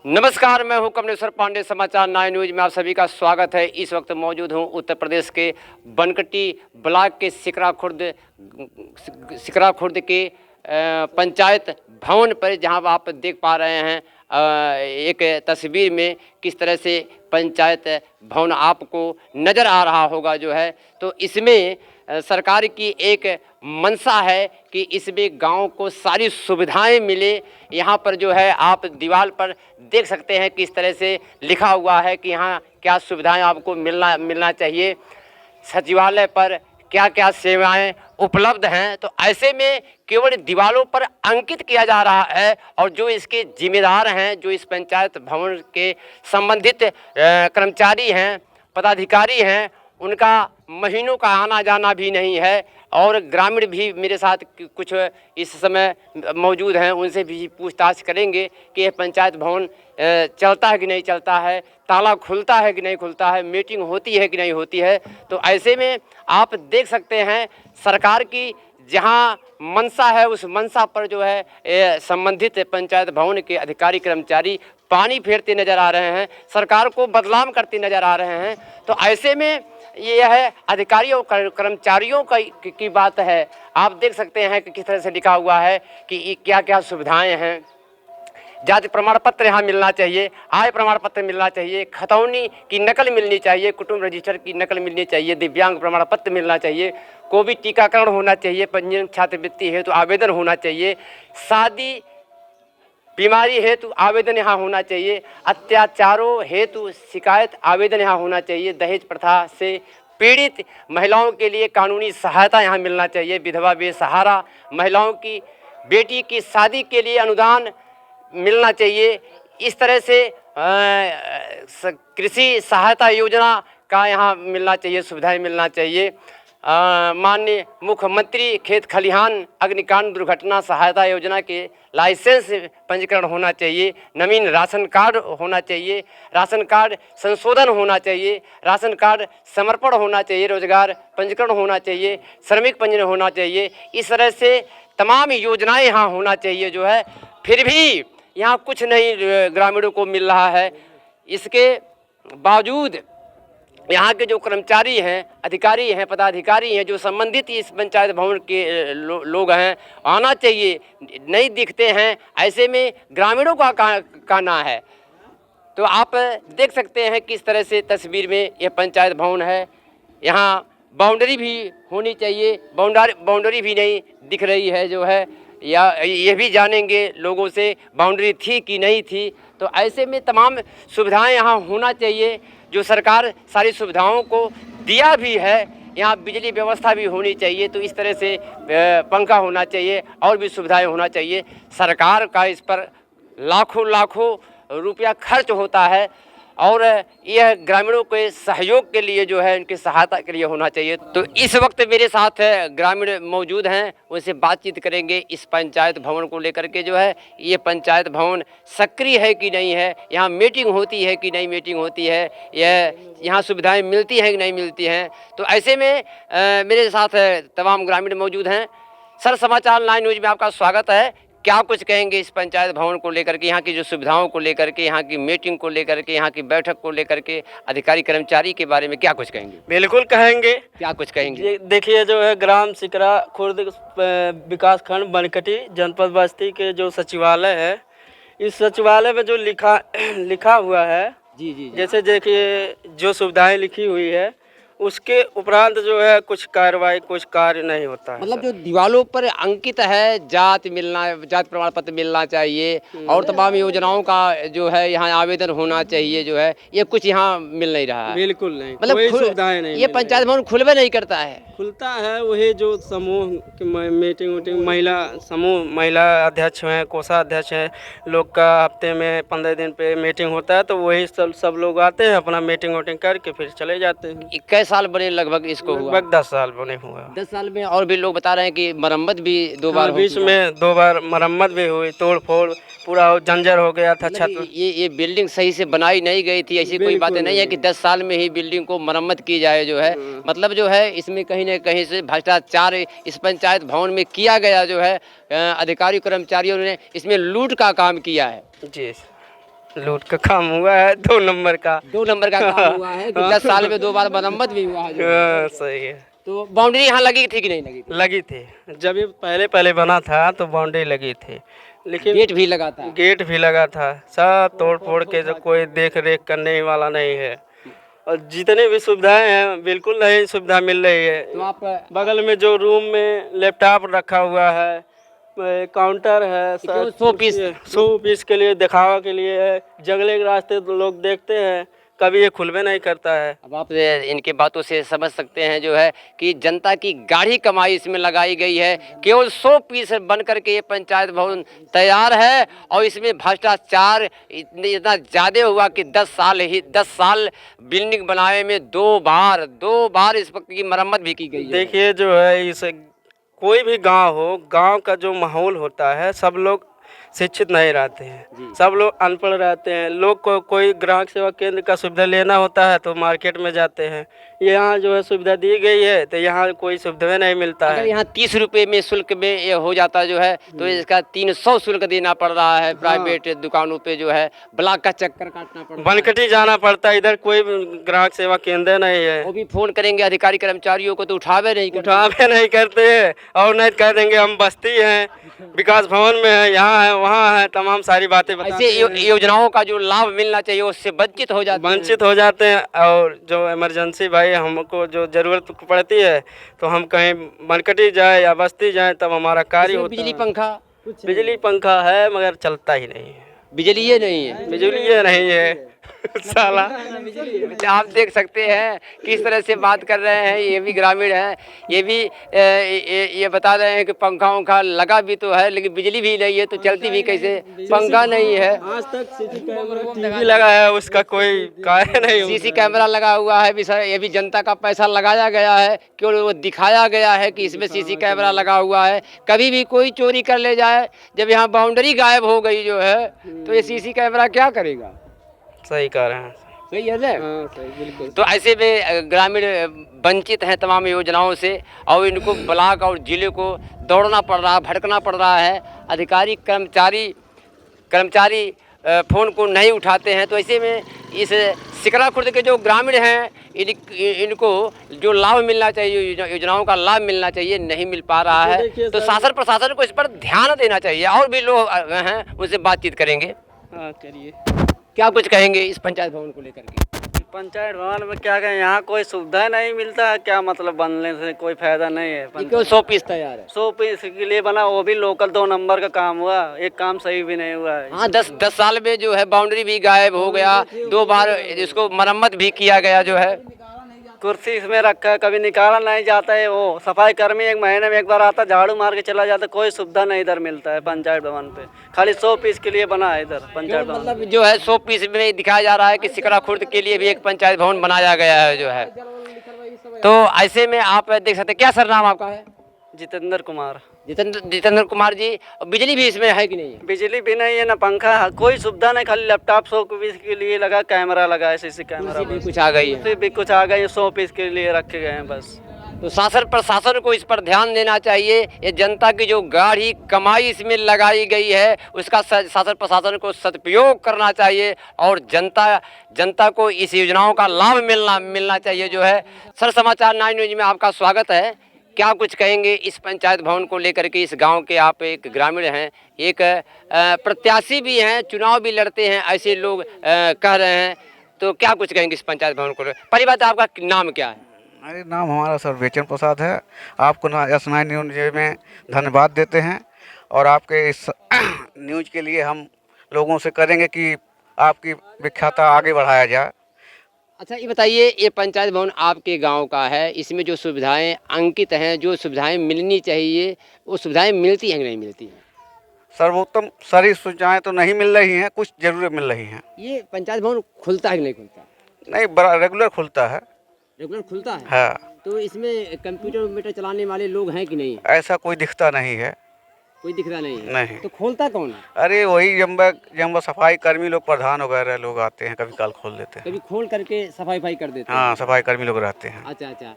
नमस्कार, मैं हूं कमलेश्वर पांडे। समाचार 9 न्यूज में आप सभी का स्वागत है। इस वक्त मौजूद हूं उत्तर प्रदेश के बनकटी ब्लॉक के सिकरा खुर्द के पंचायत भवन पर, जहां आप देख पा रहे हैं एक तस्वीर में किस तरह से पंचायत भवन आपको नज़र आ रहा होगा जो है। तो इसमें सरकार की एक मंशा है कि इसमें गांव को सारी सुविधाएं मिले। यहाँ पर जो है आप दीवार पर देख सकते हैं किस तरह से लिखा हुआ है कि यहाँ क्या सुविधाएं आपको मिलना चाहिए, सचिवालय पर क्या क्या सेवाएं उपलब्ध हैं। तो ऐसे में केवल दीवारों पर अंकित किया जा रहा है और जो इसके जिम्मेदार हैं, जो इस पंचायत भवन के संबंधित कर्मचारी हैं, पदाधिकारी हैं, उनका महीनों का आना जाना भी नहीं है। और ग्रामीण भी मेरे साथ कुछ इस समय मौजूद हैं, उनसे भी पूछताछ करेंगे कि यह पंचायत भवन चलता है कि नहीं चलता है, ताला खुलता है कि नहीं खुलता है, मीटिंग होती है कि नहीं होती है। तो ऐसे में आप देख सकते हैं सरकार की जहां मंशा है, उस मंशा पर जो है संबंधित पंचायत भवन के अधिकारी कर्मचारी पानी फेरते नज़र आ रहे हैं, सरकार को बदनाम करते नज़र आ रहे हैं। तो ऐसे में ये है अधिकारियों कर्मचारियों की बात है। आप देख सकते हैं कि किस तरह से लिखा हुआ है कि क्या क्या सुविधाएं हैं। जाति प्रमाण पत्र यहाँ मिलना चाहिए, आय प्रमाण पत्र मिलना चाहिए, खतौनी की नकल मिलनी चाहिए, कुटुंब रजिस्टर की नकल मिलनी चाहिए, दिव्यांग प्रमाण पत्र मिलना चाहिए, कोविड टीकाकरण होना चाहिए, पंजीयन छात्रवृत्ति हेतु आवेदन होना चाहिए, शादी बीमारी हेतु आवेदन यहाँ होना चाहिए, अत्याचारों हेतु शिकायत आवेदन यहाँ होना चाहिए, दहेज प्रथा से पीड़ित महिलाओं के लिए कानूनी सहायता यहाँ मिलना चाहिए, विधवा बेसहारा महिलाओं की बेटी की शादी के लिए अनुदान मिलना चाहिए। इस तरह से कृषि सहायता योजना का यहाँ मिलना चाहिए, सुविधाएं मिलना चाहिए। माननीय मुख्यमंत्री खेत खलिहान अग्निकांड दुर्घटना सहायता योजना के लाइसेंस पंजीकरण होना चाहिए, नवीन राशन कार्ड होना चाहिए, राशन कार्ड संशोधन होना चाहिए, राशन कार्ड समर्पण होना चाहिए, रोजगार पंजीकरण होना चाहिए, श्रमिक पंजीकरण होना चाहिए। इस तरह से तमाम योजनाएं यहाँ होना चाहिए जो है। फिर भी यहाँ कुछ नहीं ग्रामीणों को मिल रहा है। इसके बावजूद यहाँ के जो कर्मचारी हैं, अधिकारी हैं, पदाधिकारी हैं, जो संबंधित इस पंचायत भवन के लोग हैं, आना चाहिए, नहीं दिखते हैं। ऐसे में ग्रामीणों का कहना है। तो आप देख सकते हैं किस तरह से तस्वीर में यह पंचायत भवन है। यहाँ बाउंड्री भी होनी चाहिए, बाउंड्री भी नहीं दिख रही है जो है, या ये भी जानेंगे लोगों से बाउंड्री थी कि नहीं थी। तो ऐसे में तमाम सुविधाएं यहाँ होना चाहिए, जो सरकार सारी सुविधाओं को दिया भी है। यहाँ बिजली व्यवस्था भी होनी चाहिए, तो इस तरह से पंखा होना चाहिए और भी सुविधाएं होना चाहिए। सरकार का इस पर लाखों रुपया खर्च होता है और यह ग्रामीणों के सहयोग के लिए जो है, उनकी सहायता के लिए होना चाहिए। तो इस वक्त मेरे साथ ग्रामीण मौजूद हैं, उनसे बातचीत करेंगे इस पंचायत भवन को लेकर के जो है। ये पंचायत भवन सक्रिय है कि नहीं है, यहाँ मीटिंग होती है कि नहीं मीटिंग होती है, यहाँ सुविधाएं मिलती हैं कि नहीं मिलती हैं। तो ऐसे में मेरे साथ तमाम ग्रामीण मौजूद हैं। सर, समाचार 9 न्यूज में आपका स्वागत है। क्या कुछ कहेंगे इस पंचायत भवन को लेकर के, यहाँ की जो सुविधाओं को लेकर के, यहाँ की मीटिंग को लेकर के, यहाँ की बैठक को लेकर के, अधिकारी कर्मचारी के बारे में क्या कुछ कहेंगे? बिल्कुल कहेंगे। क्या कुछ कहेंगे? देखिए, जो है ग्राम सिकरा खुर्द विकास खंड बनकटी जनपद बस्ती के जो सचिवालय है, इस सचिवालय में जो लिखा हुआ है, जी, जैसे देखिए जो सुविधाएं लिखी हुई है, उसके उपरांत जो है कुछ कार्रवाई, कुछ कार्य नहीं होता है। मतलब जो दीवारों पर अंकित है जाति प्रमाण पत्र मिलना चाहिए और तमाम योजनाओं का जो है यहाँ आवेदन होना चाहिए जो है, ये कुछ यहाँ मिल नहीं रहा है। बिल्कुल नहीं, मतलब कोई सुविधाएं नहीं। ये पंचायत भवन खुलवे नहीं करता है। खुलता है वही जो समूह की मीटिंग महिला समूह, महिला अध्यक्ष हैं, कोषाध्यक्ष हैं, लोग का हफ्ते में 15 दिन पे मीटिंग होता है, तो वही सब लोग आते हैं, अपना मीटिंग करके फिर चले जाते हैं। कैसे साल बने लगभग इसको? लगभग 10 साल बने हुआ। 10 साल में और भी लोग बता रहे हैं कि मरम्मत भी 2 बार बीच में 2 बार मरम्मत भी हुई, तोड़ फोड़ पूरा जंजर हो गया था। छत ये बिल्डिंग सही से बनाई नहीं गई थी, ऐसी कोई बातें नहीं है कि 10 साल में ही बिल्डिंग को मरम्मत की जाए जो है। मतलब जो है इसमें कहीं न कहीं से भ्रष्टाचार इस पंचायत भवन में किया गया जो है। अधिकारी कर्मचारियों ने इसमें लूट का काम किया है। जी, लूट का काम हुआ है 2 नंबर का। 2 नंबर का काम हुआ है कि 10 साल में 2 बार मरम्मत भी हुआ है जो है। हाँ, सही है। तो बाउंड्री यहाँ लगी थी कि नहीं लगी थी? लगी थी, जब ये पहले पहले बना था तो बाउंड्री लगी थी, लेकिन गेट भी लगा था। गेट भी लगा था। सब तोड़ फोड़ के, जो कोई देख रेख करने वाला नहीं है। और जितनी भी सुविधाएं हैं बिल्कुल नहीं सुविधा मिल रही है। तो आप बगल में जो रूम में लैपटॉप रखा हुआ है, काउंटर है, क्यों 100 पीस? 100 पीस के लिए दिखावा के लिए है। जंगले के रास्ते तो लोग देखते हैं, कभी ये खुलबे नहीं करता है। अब आप इनके बातों से समझ सकते हैं जो है कि जनता की गाढ़ी कमाई इसमें लगाई गई है। केवल 100 पीस बन करके ये पंचायत भवन तैयार है और इसमें भ्रष्टाचार इतना ज़्यादा हुआ कि 10 साल बिल्डिंग बनाने में 2 बार इस वक्त की मरम्मत भी की गई है। देखिए जो है, इस कोई भी गांव हो, गांव का जो माहौल होता है, सब लोग शिक्षित नहीं रहते हैं, सब लोग अनपढ़ रहते हैं। लोग को कोई ग्राहक सेवा केंद्र का सुविधा लेना होता है तो मार्केट में जाते हैं। यहाँ जो है सुविधा दी गई है तो यहाँ कोई सुविधा नहीं मिलता अगर है। यहाँ 30 रुपये में शुल्क में ये हो जाता जो है तो इसका 300 शुल्क देना पड़ रहा है। प्राइवेट दुकानों पे जो है ब्लॉक का चक्कर काटना पड़ता है, बनकटी जाना पड़ता है। इधर कोई ग्राहक सेवा केंद्र नहीं है। वो भी फोन करेंगे अधिकारी कर्मचारियों को तो उठावे नहीं करते। उठावे नहीं करते हैं, और नहीं कह देंगे हम बस्ती हैं, विकास भवन में है, यहाँ है, वहाँ है, तमाम सारी बातें बताते ऐसे हैं। योजनाओं का जो लाभ मिलना चाहिए उससे वंचित हो जाते हैं। वंचित हो जाते हैं। और जो इमरजेंसी भाई हमको जो ज़रूरत पड़ती है तो हम कहीं बनकटी जाए या बस्ती जाए तब हमारा कार्य इसमें होता बिजली है। पंखा बिजली पंखा है मगर चलता ही नहीं है। बिजली ये नहीं है। बिजली ये नहीं है साला। आप देख सकते हैं किस तरह से बात कर रहे हैं। ये भी ग्रामीण हैं, ये भी ये बता रहे हैं कि पंखा उंखा लगा भी तो है लेकिन बिजली भी नहीं है तो चलती भी कैसे, पंखा नहीं है। आज तक सीसी कैमरा टीवी लगा है, उसका कोई कार्य नहीं होता। सीसी कैमरा लगा हुआ है भी सर, ये भी जनता का पैसा लगाया गया है, केवल वो दिखाया गया है कि इसमें सीसी कैमरा लगा हुआ है। कभी भी कोई चोरी कर ले जाए, जब यहाँ बाउंड्री गायब हो गई जो है तो ये सीसी कैमरा क्या करेगा। सही कह रहे हैं। सही है ना? हाँ, सही, बिल्कुल। तो ऐसे में ग्रामीण वंचित हैं तमाम योजनाओं से और इनको ब्लॉक और जिले को दौड़ना पड़ रहा है, भटकना पड़ रहा है। अधिकारी कर्मचारी फ़ोन को नहीं उठाते हैं। तो ऐसे में इस सिकरा खुर्द के जो ग्रामीण हैं इनको जो लाभ मिलना चाहिए, योजनाओं का लाभ मिलना चाहिए, नहीं मिल पा रहा है। तो शासन प्रशासन को इस पर ध्यान देना चाहिए। और भी लोग हैं, उनसे बातचीत करेंगे। हाँ, करिए। क्या कुछ कहेंगे इस पंचायत भवन को लेकर के? पंचायत भवन में क्या कहें, यहाँ कोई सुविधा नहीं मिलता है। क्या मतलब, बनने से कोई फायदा नहीं है। क्यों 100 पीस तैयार है? 100 पीस के लिए बना, वो भी लोकल 2 नंबर का काम हुआ, एक काम सही भी नहीं हुआ है। हाँ, 10 साल में जो है बाउंड्री भी गायब हो गया, 2 बार इसको मरम्मत भी किया गया जो है। कुर्सी इसमें रखा है, कभी निकाला नहीं जाता है। वो सफाई कर्मी 1 महीने में 1 बार आता, झाड़ू मार के चला जाता। कोई सुविधा नहीं इधर मिलता है पंचायत भवन पे। खाली 100 पीस के लिए बना है इधर पंचायत भवन। मतलब जो है 100 पीस में दिखाया जा रहा है कि सिकरा खुर्द के लिए भी एक पंचायत भवन बनाया गया है जो है। तो ऐसे में आप देख सकते हैं। क्या सर नाम आपका है? जितेंद्र कुमार। जितेंद्र कुमार जी। बिजली भी इसमें है कि नहीं है? बिजली भी नहीं है, ना पंखा है, कोई सुविधा नहीं। खाली लैपटॉप 100 पीस के लिए लगा, कैमरा लगा है, सीसी कैमरा भी कुछ आ गई है। कुर्सी भी कुछ आ गई, 100 पीस के लिए रखे गए हैं बस। तो शासन प्रशासन को इस पर ध्यान देना चाहिए। ये जनता की जो गाढ़ी कमाई इसमें लगाई गई है उसका शासन प्रशासन को सदुपयोग करना चाहिए और जनता को इस योजनाओं का लाभ मिलना चाहिए जो है। सर, समाचार 9 न्यूज में आपका स्वागत है। क्या कुछ कहेंगे इस पंचायत भवन को लेकर के? इस गांव के आप एक ग्रामीण हैं, एक प्रत्याशी भी हैं, चुनाव भी लड़ते हैं, ऐसे लोग कह रहे हैं। तो क्या कुछ कहेंगे इस पंचायत भवन को? पहली बात, आपका नाम क्या है? अरे नाम हमारा सर बेचन प्रसाद है। आपको S9 न्यूज़ में धन्यवाद देते हैं और आपके इस न्यूज़ के लिए हम लोगों से करेंगे कि आपकी विख्याता आगे बढ़ाया जाए। अच्छा, ये बताइए, ये पंचायत भवन आपके गांव का है, इसमें जो सुविधाएं अंकित हैं, जो सुविधाएं मिलनी चाहिए, वो सुविधाएं मिलती हैं कि नहीं मिलती हैं? सर्वोत्तम सारी सुविधाएँ तो नहीं मिल रही हैं, कुछ जरूर मिल रही हैं। ये पंचायत भवन खुलता है कि नहीं खुलता? नहीं, बड़ा रेगुलर खुलता है। रेगुलर खुलता है? हाँ। तो इसमें कंप्यूटर चलाने वाले लोग हैं कि नहीं? ऐसा कोई दिखता नहीं है। कोई दिख रहा नहीं है? नहीं। तो खोलता कौन है? अरे वही जम्बा सफाई कर्मी लोग, प्रधान वगैरह लोग आते हैं, कभी काल खोल देते हैं। कभी खोल करके सफाई कर देते हैं? हाँ, सफाई कर्मी लोग रहते हैं। अच्छा।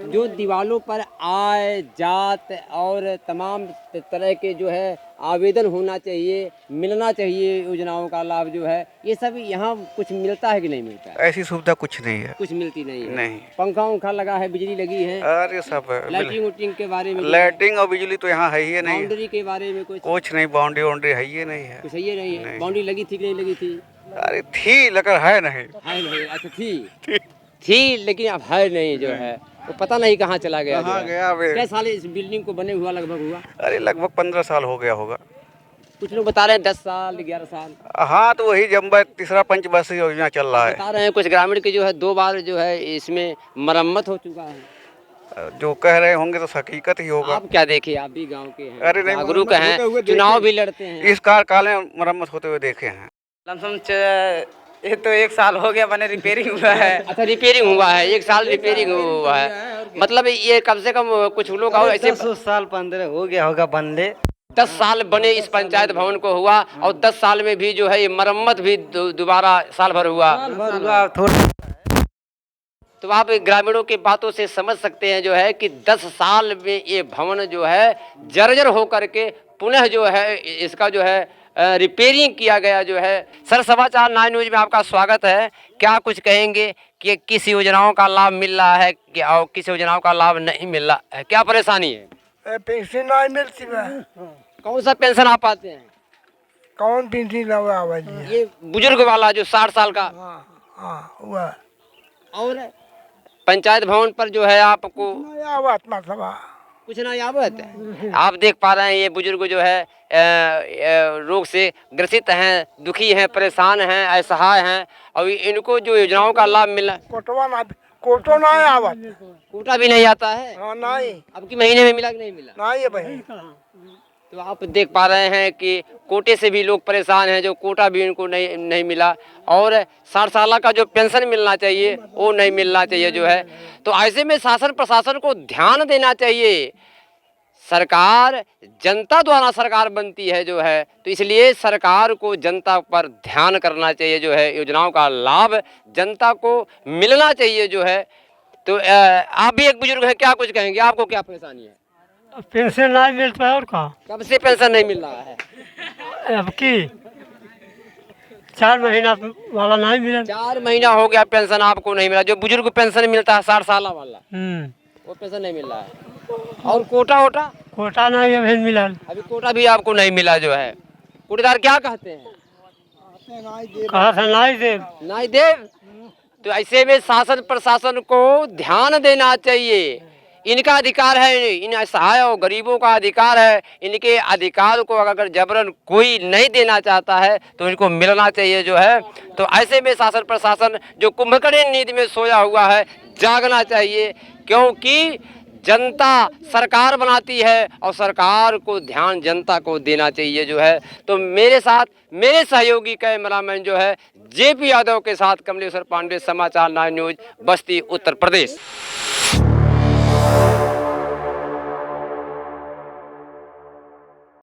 जो दीवारों पर आय जात और तमाम तरह के जो है आवेदन होना चाहिए, मिलना चाहिए योजनाओं का लाभ जो है, ये सब यहाँ कुछ मिलता है कि नहीं मिलता है? ऐसी सुविधा कुछ नहीं है। कुछ मिलती नहीं है। नहीं। पंखा उंखा लगा है, बिजली लगी है, अरे सब है। लाइटिंग उटिंग के बारे में, लाइटिंग और बिजली तो यहाँ है ही नहीं। बाउंड्री के बारे में कुछ नहीं, बाउंड्री वाउंड्री है ही नहीं है। कुछ है ये नहीं है। नहीं। बाउंड्री लगी थी कि नहीं लगी थी? अरे थी लेकिन है नहीं। है नहीं। अच्छा थी लेकिन अब है नहीं जो है, वो पता नहीं कहाँ चला गया। कहाँ गया वे? क्या साल इस बिल्डिंग को बने हुआ लगभग हुआ? अरे लगभग 15 साल हो गया होगा। कुछ लोग बता रहे हैं 10 साल 11 साल। हाँ तो वही जब तीसरा पंचवर्षीय योजना चल रहा है। बता रहे हैं कुछ ग्रामीण के जो है 2 बार जो है इसमें मरम्मत हो चुका है। जो कह रहे होंगे तो हकीकत ही होगा। आप क्या देखे, आप भी गांव के हैं, अरे नहीं, जागरूक हैं, चुनाव भी लड़ते हैं। इस कार्यकाल में मरम्मत होते हुए देखे हैं। ये तो 1 साल हो गया बने, रिपेयरिंग हुआ है। अच्छा रिपेयरिंग हुआ है, 1 साल रिपेयरिंग हुआ है। मतलब ये कम से कम कुछ लोग और ऐसे 10 साल 15 हो गया होगा बनले। 10 साल बने इस पंचायत भवन को हुआ, और 10 साल में भी जो है ये मरम्मत भी दोबारा साल भर हुआ। तो आप ग्रामीणों की बातों से समझ सकते हैं जो है कि 10 साल में ये भवन जो है जर्जर होकर के पुनः जो है इसका जो है रिपेयरिंग किया गया जो है। सर समाचार 9 न्यूज में आपका स्वागत है। क्या कुछ कहेंगे कि किस योजनाओं का लाभ मिल रहा है कि और किस योजनाओं का लाभ नहीं मिल रहा है, क्या परेशानी है? पेंशन नहीं मिलती है। कौन सा पेंशन आप पाते हैं? कौन पेंशन आवाज? ये बुजुर्ग वाला जो 60 साल का। हाँ हुआ। और पंचायत भवन पर जो है आपको आवत मतलब कुछ ना यावत है। आप देख पा रहे हैं ये बुजुर्ग जो है रोग से ग्रसित हैं, दुखी हैं, परेशान हैं, असहाय हैं, और इनको जो योजनाओं का लाभ मिला, कोटो नहीं आवत, कोटा भी नहीं आता है। हाँ नहीं। अब की महीने में मिला कि नहीं मिला? नहीं है भाई। तो आप देख पा रहे हैं कि कोटे से भी लोग परेशान हैं, जो कोटा भी इनको नहीं मिला, और 60 साल का जो पेंशन मिलना चाहिए वो नहीं मिलना चाहिए जो है। तो ऐसे में शासन प्रशासन को ध्यान देना चाहिए। सरकार जनता द्वारा सरकार बनती है जो है, तो इसलिए सरकार को जनता पर ध्यान करना चाहिए जो है, योजनाओं का लाभ जनता को मिलना चाहिए जो है। तो आप भी एक बुजुर्ग हैं, क्या कुछ कहेंगे, आपको क्या परेशानी है? पेंशन नहीं मिलता है और का? कब से पेंशन नहीं मिल रहा है? अब की 4 महीना वाला नहीं मिला। 4 महीना हो गया पेंशन आपको नहीं मिला। जो बुजुर्ग पेंशन मिलता है 60 साल वाला, वो पेंशन नहीं मिल रहा है। और कोटा वोटा? कोटा नहीं अभी मिला। अभी कोटा भी आपको नहीं मिला जो है। कोटेदार क्या कहते हैं? कहा था नहीं दे। नहीं दे। तो ऐसे में शासन प्रशासन को ध्यान देना चाहिए। इनका अधिकार है, इन असहाय और गरीबों का अधिकार है। इनके अधिकार को अगर जबरन कोई नहीं देना चाहता है तो इनको मिलना चाहिए जो है। तो ऐसे में शासन प्रशासन जो कुंभकर्ण नींद में सोया हुआ है, जागना चाहिए, क्योंकि जनता सरकार बनाती है और सरकार को ध्यान जनता को देना चाहिए जो है। तो मेरे साथ मेरे सहयोगी कैमरामैन जो है JP यादव के साथ कमलेश्वर पांडे, समाचार 9 न्यूज, बस्ती, उत्तर प्रदेश।